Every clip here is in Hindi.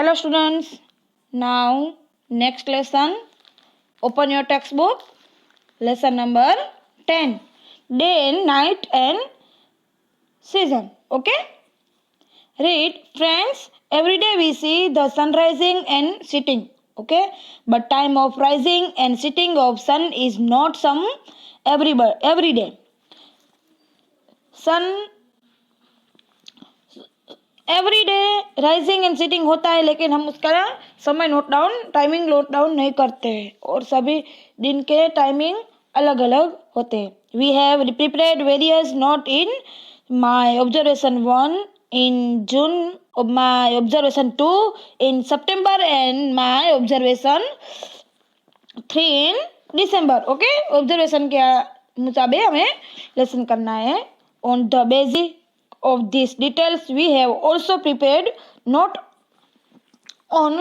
Hello students, now next lesson, open your textbook, lesson number 10, day, night and season, okay? Read, friends, every day we see the sun rising and setting, okay? But time of rising and setting of sun is not some every day. Sun every day rising and sitting होता है, लेकिन हम उसका समय note down timing note down नहीं करते हैं और सभी दिन के टाइमिंग अलग अलग होते हैं. We have prepared various note in my observation 1 in June, my observation 2 in September and my observation 3 in December. Okay, observation के मुताबिक हमें लेसन करना है. On the basis of these details we have also prepared note on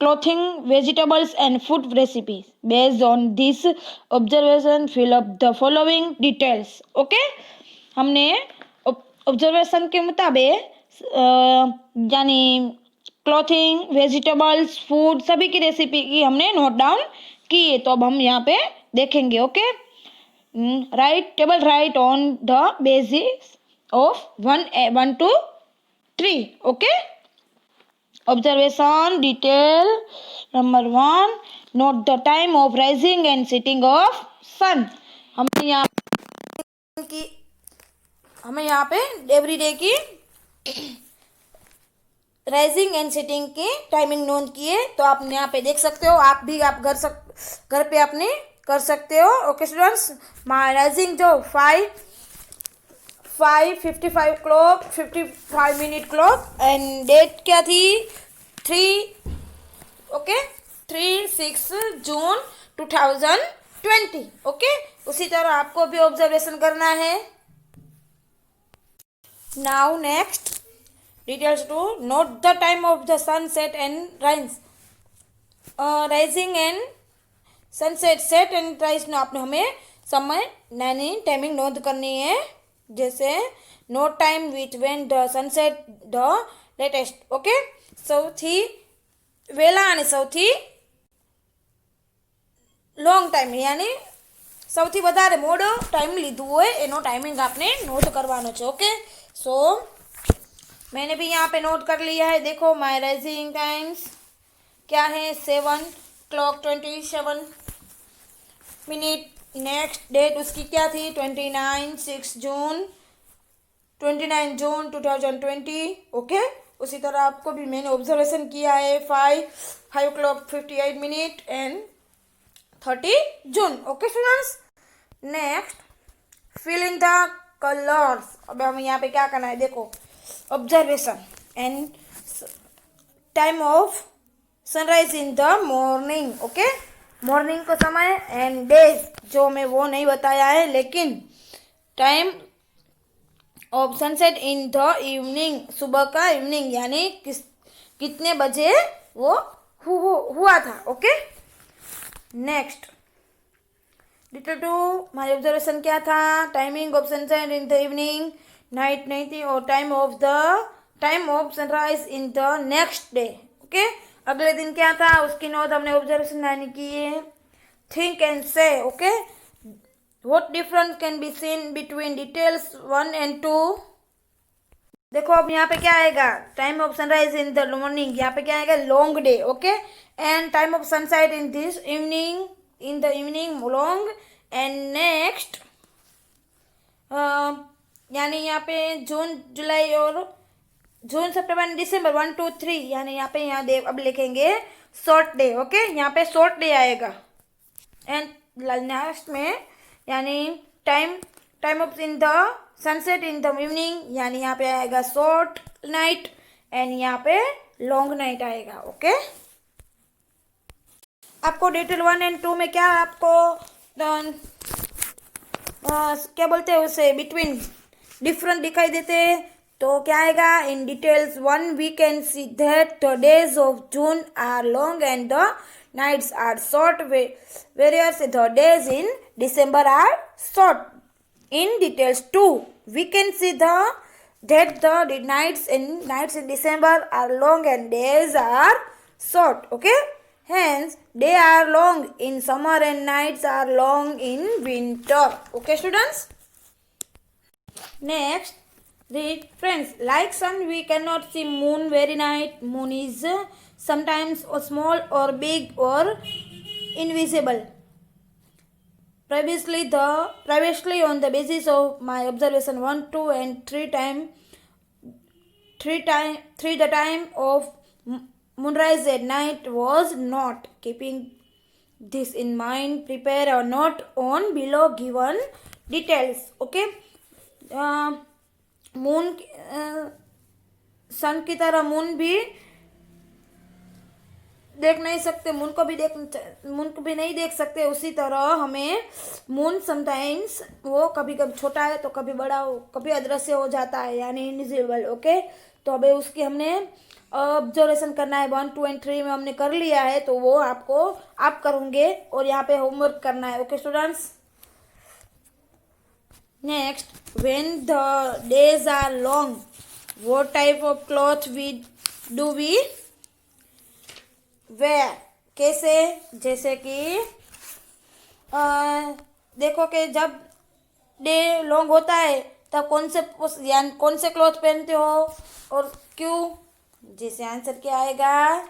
clothing, vegetables and food recipes. Based on this observation, fill up the following details. Okay, हमने ऑब्जर्वेशन के मुताबिक यानी क्लॉथिंग, वेजिटेबल्स, फूड सभी की रेसिपी की हमने नोट डाउन की है. तो अब हम यहाँ पे देखेंगे. Okay, right on the basis of 1 to 3. okay, observation detail number 1, note the time of rising and setting of sun. हमें यहाँ पे एवरीडे की राइजिंग एंड सेटिंग की टाइमिंग नोट की है. तो आप यहाँ पे देख सकते हो, आप भी आप घर पे अपने कर सकते हो. ओके स्टूडेंट्स, माय राइजिंग जो 5:55 clock 55 minute clock and date क्या थी 3/6 जून 2020. ओके, उसी तरह आपको भी ऑब्जर्वेशन करना है. Now next details to note the time of the sunset and rising and sunset set and rise. आपने हमें समय नानी टाइमिंग नोट करनी है. जैसे note time which when the sunset the latest. Okay, સૌથી વહેલા અને સૌથી લોંગ ટાઈમ યાની સૌથી વધારે મોડો ટાઈમ લીધું હોય એનો ટાઈમિંગ આપણે નોટ કરવાનો છે. ઓકે, सो मैंने भी यहाँ पे नोट कर लिया है. देखो माय राइजिंग टाइम्स क्या है 7:27 मिनट. नेक्स्ट डेट उसकी क्या थी 29 जून 2020. ओके, उसी तरह आपको भी मैंने ऑब्जर्वेशन किया है 5:58 minute and 30 June. Okay students, next fill in the colours. अब हमें यहाँ पे क्या करना है, देखो observation and time of sunrise in the morning. Okay, morning का समय एंड डेज जो मैं वो नहीं बताया है, लेकिन time of sunset in the evening, सुबह का इवनिंग यानी कितने बजे वो हुआ था. Okay, next detail 2, my observation क्या था, timing of sunset in the evening, night नहीं थी, और time of sunrise in the next day. Okay, अगले दिन क्या था उसकी नोट हमने ऑब्जर्वेशन लाने की है. थिंक एंड से. Okay, what difference can be seen between details 1 and 2. देखो अब यहाँ पे क्या आएगा, time of sunrise in the morning, यहाँ पे क्या आएगा long day. Okay, and time of sunset in this evening, in the evening long. And next यानी यहाँ पे जून जुलाई और जून सितंबर दिसंबर 1 to 3 यानी यहाँ पे अब लिखेंगे शॉर्ट डे. ओके, यहाँ पे शॉर्ट डे आएगा. एंड लास्ट में यानी time of in the sunset in the evening यानी यहाँ पे आएगा शॉर्ट नाइट एंड यहाँ पे लॉन्ग नाइट आएगा. ओके, आपको डिटेल 1 and 2 में क्या आपको क्या बोलते हैं उसे बिटवीन डिफरेंट दिखाई देते हैं. तो क्या आएगा, in details 1 we can see that the days of June are long and the nights are short, whereas the days in December are short. In details 2 we can see the that the nights in December are long and days are short. Okay, hence day are long in summer and nights are long in winter. Okay, students. Next, read. Friends, like sun we cannot see moon very night. Moon is sometimes small or big or invisible. Previously on the basis of my observation 1, 2 and 3 the time of moonrise at night was not. Keeping this in mind, prepare a note on below given details. Okay, moon sun की तरह मून भी देख नहीं सकते, मून को भी नहीं देख सकते, उसी तरह हमें मून समटाइम्स वो कभी कभी छोटा है तो कभी बड़ा हो, कभी अदृश्य हो जाता है यानी इनविजिबल. ओके, तो अभी उसकी हमने ऑब्जर्वेशन करना है. 1, 2 एंड 3 में हमने कर लिया है, तो वो आप करोगे और यहाँ पे होमवर्क करना है. Okay students. Next, when the days are long, what type of cloth do we wear? कैसे? जैसे कि देखो कि जब डे लॉन्ग होता है तब कौन से क्लॉथ पहनते हो और क्यों? जैसे आंसर क्या आएगा?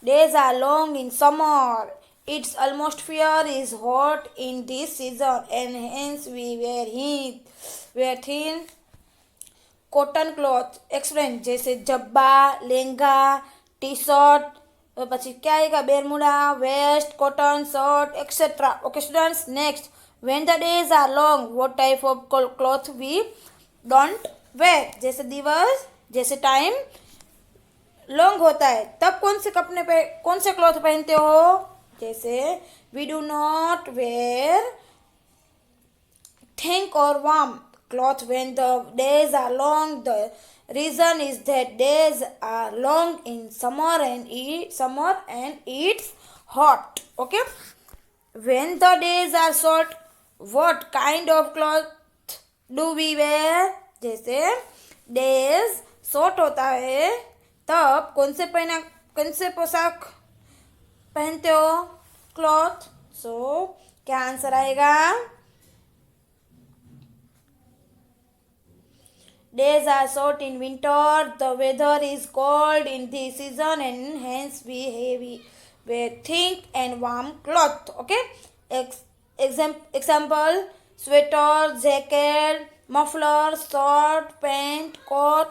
Days are long in summer. Its atmosphere is hot in this season and hence we wear thin cotton cloth. Explain. जैसे जब्बा, लहंगा, टी शर्ट, પછી क्या आएगा? Bermuda, vest, cotton shirt etcetera. Okay students. Next, when the days are long what type of cloth we don't wear? जैसे टाइम लॉन्ग होता है तब कौन से क्लॉथ पहनते हो? जैसे we do not wear thick और warm cloth when the days are long. The reason is that days are long in summer and it's hot. Okay, when the days are short what kind of cloth do we wear? जैसे days short होता है तब कौन से पोशाक पहनते हो? क्लॉथ. सो क्या आंसर आएगा? Days are short in winter. The weather is cold in this season and hence we wear thick and warm cloth. Okay. Example: sweater, jacket, muffler, shirt, pant, coat,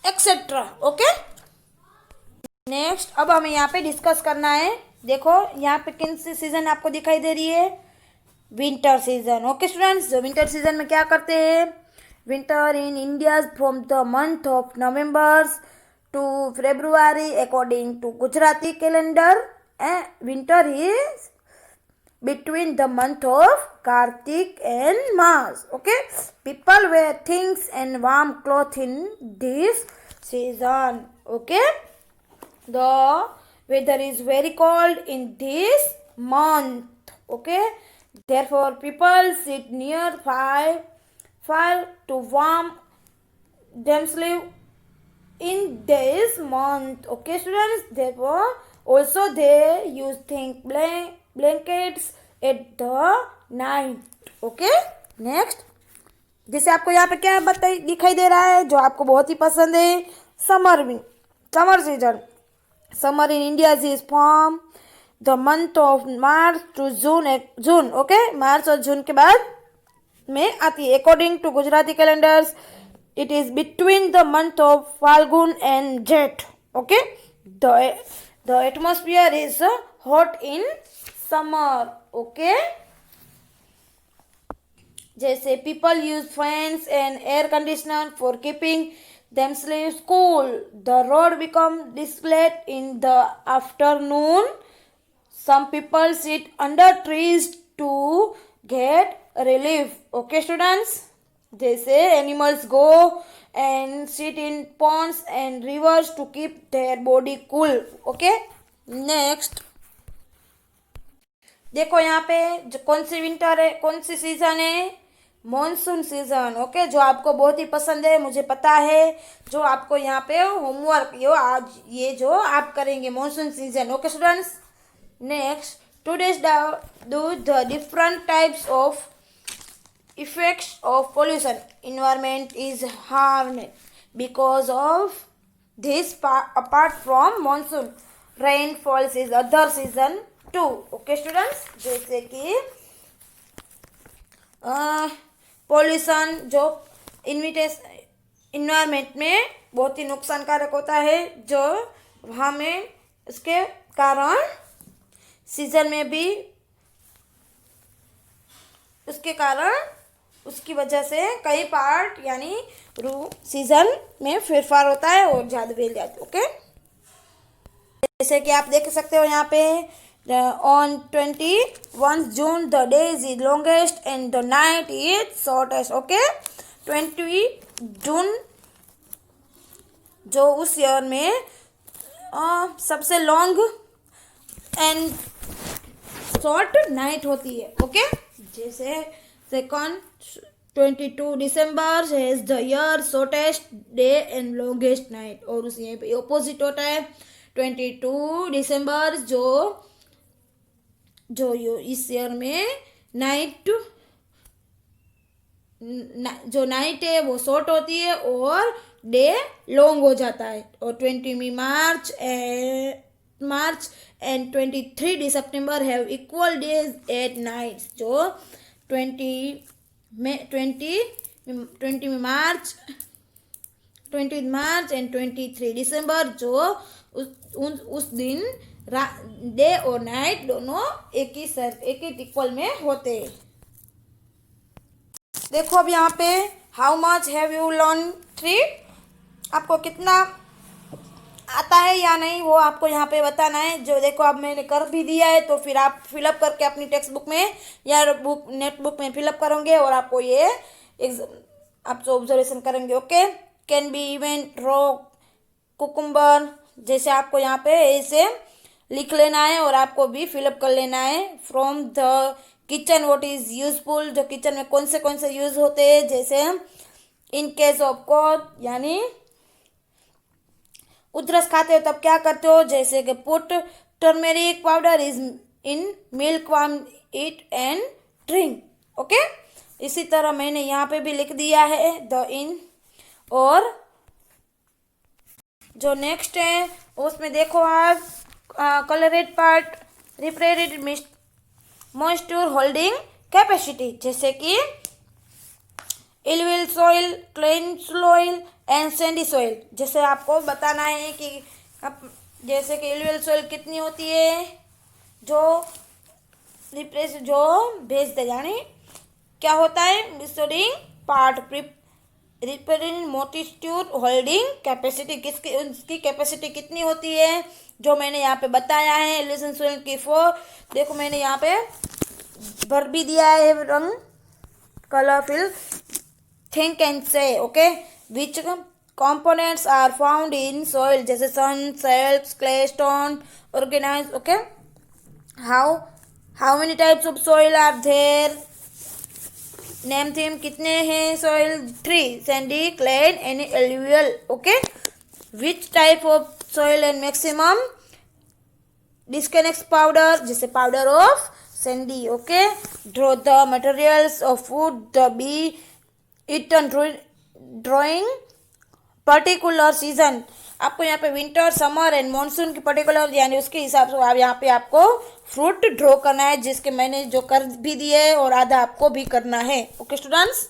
etc. Okay. Next, अब हमें यहाँ पे डिस्कस करना है. देखो यहाँ पे किन सी सीजन आपको दिखाई दे रही है? Winter season. Okay students. जो विंटर सीजन में क्या करते हैं? Winter in India from the month of November to February according to Gujarati calendar. Winter is between the month of Kartik and March. Okay, people wear things and warm clothes in this season. Okay, the weather is very cold in this month. Okay, therefore people sit near fire to warm themselves in this month. Okay students. Therefore also they use thick blankets at the night. Okay. Next, जैसे आपको यहाँ पे क्या दिखाई दे रहा है जो आपको बहुत ही पसंद है? Summer season. Summer in India is from the month of March to June. Okay, मार्च और जून के बाद में आती है. According to Gujarati calendars it is between the month of Falgun and Jeth. Okay, the atmosphere is hot in summer. Okay, जैसे people use fans and air conditioner for keeping themselves cool. The road become desolate in the afternoon. Some people sit under trees to get relief. Okay students. जैसे animals go and sit in ponds and rivers to keep their body cool. Okay. Next, देखो यहाँ पे जो कौन सी विंटर है, कौन सी सीजन है? मॉनसून सीजन, ओके, जो आपको बहुत ही पसंद है, मुझे पता है, जो आपको यहाँ पे होमवर्क यो आज ये जो आप करेंगे monsoon season, okay students. Next, today's do the different types of effects of pollution environment is harmed because of this apart from monsoon rainfalls is other season too, okay students। जैसे कि पॉल्यूशन जो इन्वायरमेंट में बहुत ही नुकसानकारक होता है, जो वहाँ में उसके कारण सीजन में भी उसके कारण उसकी वजह से कई पार्ट यानी सीजन में फेरफार होता है और ज़्यादा बेल जाती है, ओके। जैसे कि आप देख सकते हो यहाँ पे on 21 June the day is longest and the night is shortest, okay. 20 जून जो उस ईयर में सबसे लॉन्ग एंड शॉर्ट नाइट होती है, ओके। जैसे second 22 December has the year shortest day and longest night, और उस यहाँ पे ऑपोजिट होता है 22 दिसंबर जो इस ईयर में जो नाइट है वो शॉर्ट होती है और डे लॉन्ग हो जाता है, और 20 मार्च एंड 23 सितंबर have equal days at nights, जो 20 मार्च एंड 23 दिसंबर जो उस दिन डे और नाइट दोनों एक ही इक्वल में होते हैं। देखो अब यहाँ पे how much have you learn 3, आपको कितना आता है या नहीं वो आपको यहाँ पे बताना है। जो देखो अब मैंने कर भी दिया है, तो फिर आप फिलअप करके अपनी टेक्स्ट बुक में या नेट बुक में फिलअप करोगे और आपको ये आप जो ऑब्जर्वेशन करेंगे, okay. Can be event rock cucumber, जैसे आपको यहाँ पे ऐसे लिख लेना है और आपको भी फिलअप कर लेना है। From the kitchen what is useful, जो किचन में कौन से यूज होते हैं, जैसे इन केस ऑफ कोट यानी उधरस खाते हो तब क्या करते हो, जैसे कि put turmeric powder is in milk warm it and drink, okay. इसी तरह मैंने यहाँ पे भी लिख दिया है द इन, और जो नेक्स्ट है उसमें देखो आप coloured part represented moisture holding capacity, जैसे कि alluvial soil, clayey soil and sandy soil. जैसे आपको बताना है कि जैसे कि एलुवियल सॉइल कितनी होती है, जो भेज दे यानी क्या होता है मिक्सडिंग पार्ट रिपेयरिंग मोटिट्यूड होल्डिंग कैपेसिटी, किसकी उसकी कैपेसिटी कितनी होती है, जो मैंने यहाँ पे बताया है। एलुवियल सॉइल की 4, देखो मैंने यहाँ पे भर भी दिया है रंग कलरफुल थिंक एंड से, okay. Which components are found in soil, जैसे sun, salt, clay, stone, organized, okay। how many types of soil are there, name theme कितने हैं soil, 3 sandy, clay and alluvial, okay। which type of soil and maximum disconnects powder, जैसे powder of sandy, okay। draw the materials of food to be eaten drawing particular season, आपको यहाँ पे विंटर, समर एंड मॉनसून की पर्टिकुलर यानी उसके हिसाब से आप यहाँ पे आपको फ्रूट ड्रॉ करना है, जिसके मैंने जो कर भी दिए और आधा आपको भी करना है, ओके स्टूडेंट्स।